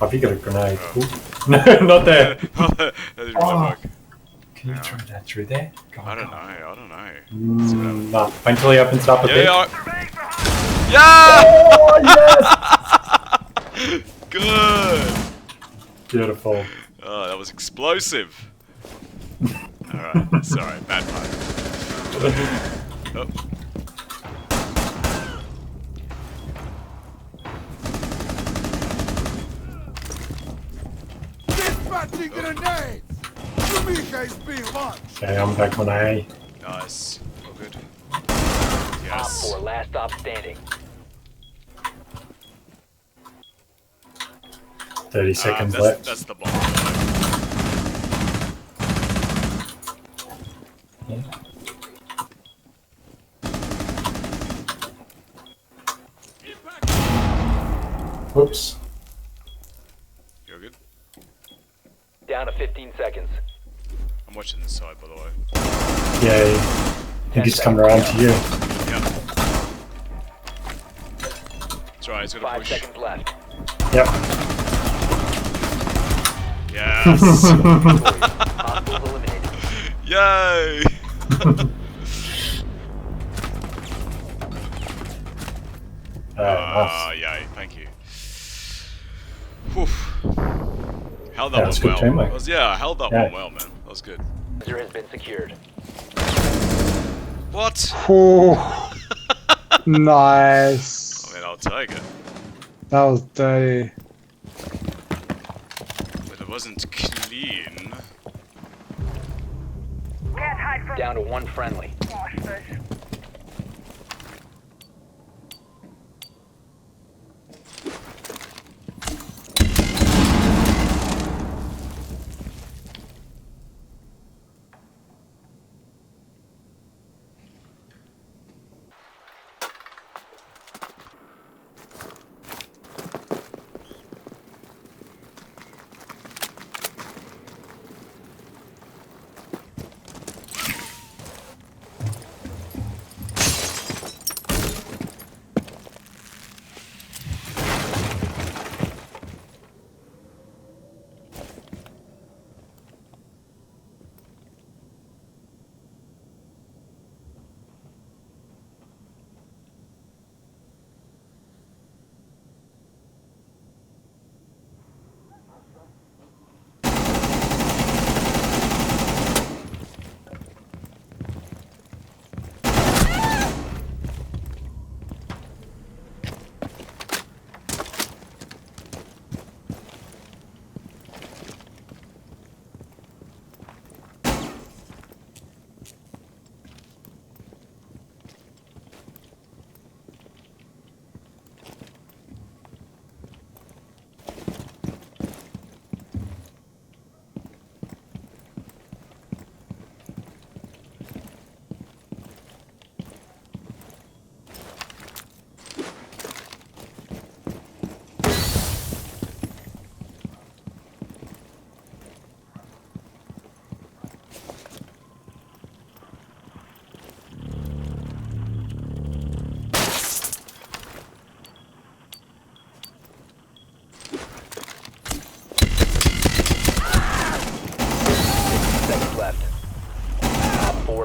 Have you got a grenade? No, not there. That didn't really work. Can you throw that through there? Go on, I don't go know. on. I don't know. Nah, wait until he opens up a bit. Yeah! Oh, yes! Good! Beautiful. Oh, that was explosive. Alright, sorry, bad part. Oh. Dispatching grenades! Yumika is being launched! Okay, I'm back on A. Nice. Oh, good. Op Yes. 4, last stop standing. 30 seconds that's, left. That's the bomb. Yeah. Whoops. You're good? Down to 15 seconds. I'm watching this side, by the way. Yeah, I think he's coming around to you. Yep. That's right, he's gonna 5 push. seconds left. Yep. Yes! Hostiles eliminated. Yay! Nice. Yay, thank you. Whew. Held that Yeah, that's one good well. teamwork. I held that Yeah. one well, man. That was good. User has been secured. What? Oh, nice. I mean, I'll take it. That was dirty. But it wasn't clean. Down to one friendly.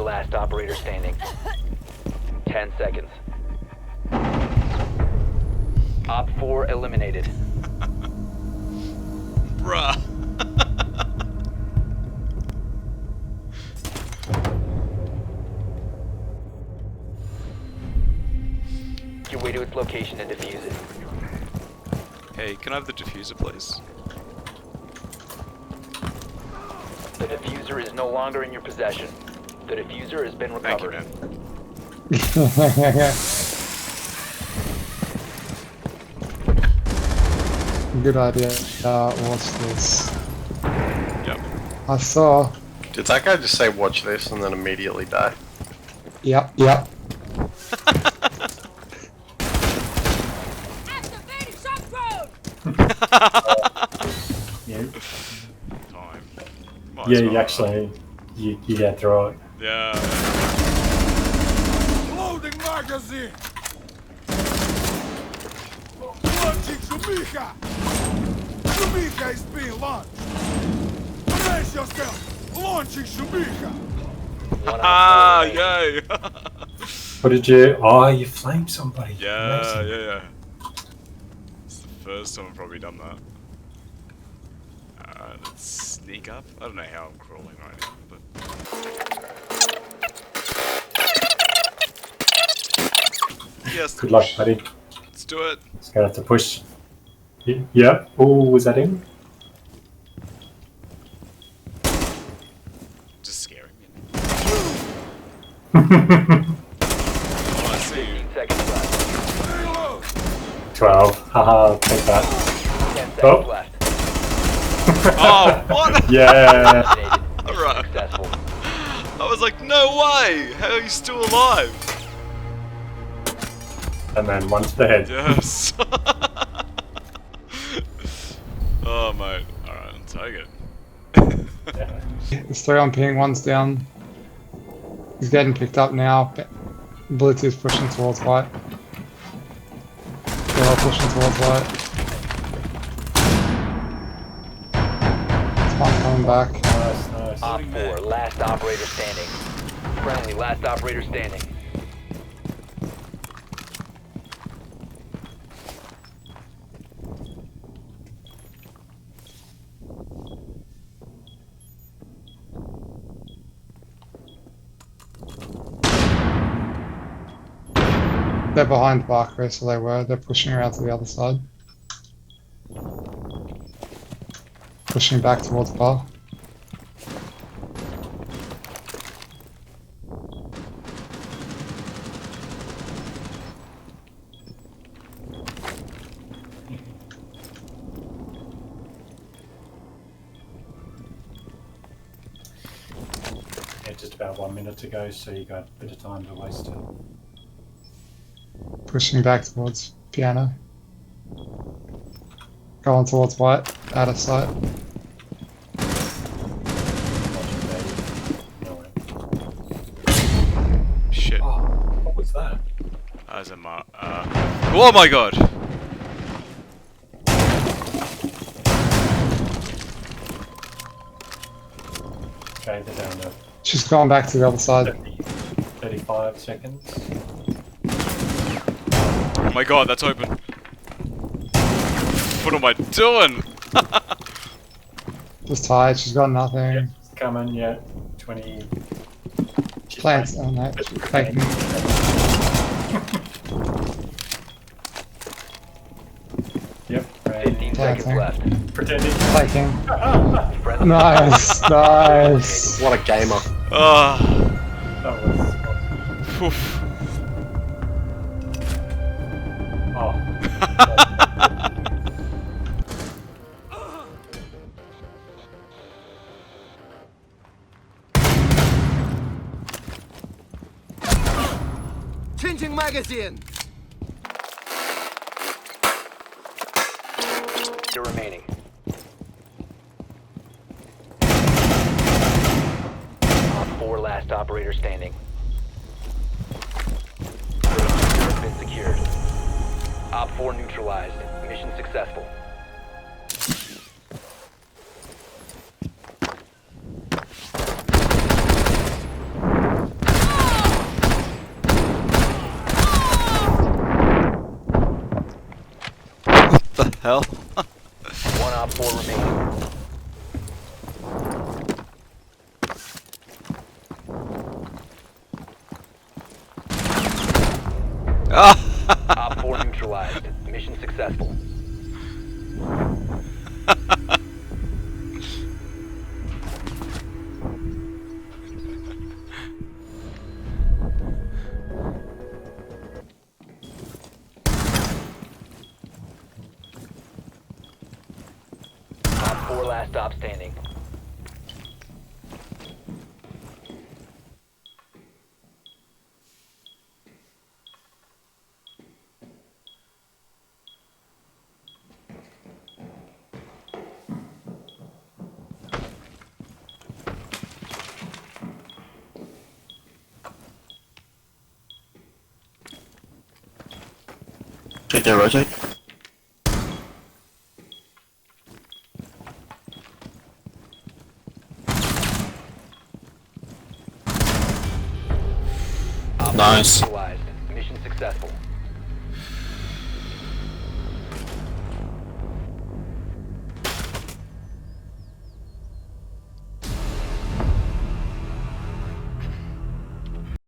Last operator standing. 10 seconds. Op 4 eliminated. Bruh. Make your way to its location and defuse it. Hey, can I have the diffuser, please? The diffuser is no longer in your possession. The diffuser has been Thank you, recovered. man. Good idea. Watch this. Yep. I saw. Did that guy just say watch this and then immediately die? Yep, yep. Activating shock drone! Yeah, Time. Might as yeah, well, you actually, you get through it. Yeah. Loading magazine! Launching Yumika! Shumiha is being launched. Brace yourself. Launching Shumiha. One Ah, op 4 remaining. yay! What did you? Oh, you flamed somebody. yeah, Amazing. yeah. It's the first time I've probably done that. Let's sneak up. I don't know how I'm crawling right now, but. Yes. Good luck, buddy. Let's do it. Just gonna have to push. Yeah. Oh, was that him? Just scaring me. Oh, I see you. 15 seconds left. 12. Haha, take that. 10 seconds Oh. left. Oh, what? Yeah. Eliminated. Mission Alright. successful. I was like, no way! How are you still alive? And then one to the head. Yes. Oh, mate. Alright, I'll take it. Yeah. There's 3 on ping, 1's down. He's getting picked up now. Blue 2's pushing towards white. They're all pushing towards white. There's one coming back. Nice, nice. Op 4, last operator standing. Friendly, last operator standing. They're behind Barclay, so they were. They're pushing around to the other side. Pushing back towards bar. Yeah, just about 1 minute to go, so you got a bit of time to waste it. Pushing back towards piano. Going towards white, out of sight. Watching baby. No way. Shit. Oh, what was that? As a oh my god! Okay, they're down to She's going back to the other side. 35 seconds. Oh my god, that's open. What am I doing? Just tired, she's got nothing. Yeah, it's coming, yeah. 20. She's Plants, fine. oh no, Just faking. Yep, right. 15 seconds Planting. left. Pretending. Faking. Friendly. Nice, nice. What a gamer. Ah, That was. oof. Oh. Changing magazine. You're remaining. Op 4, last operator standing. Has been secured. Op 4 neutralized. Mission successful. The hell? One Op 4 remaining. Ah! Op 4 neutralized. Mission successful. Op 4 last stop standing. Take that rotate. Op 4 Nice. neutralized. Mission successful.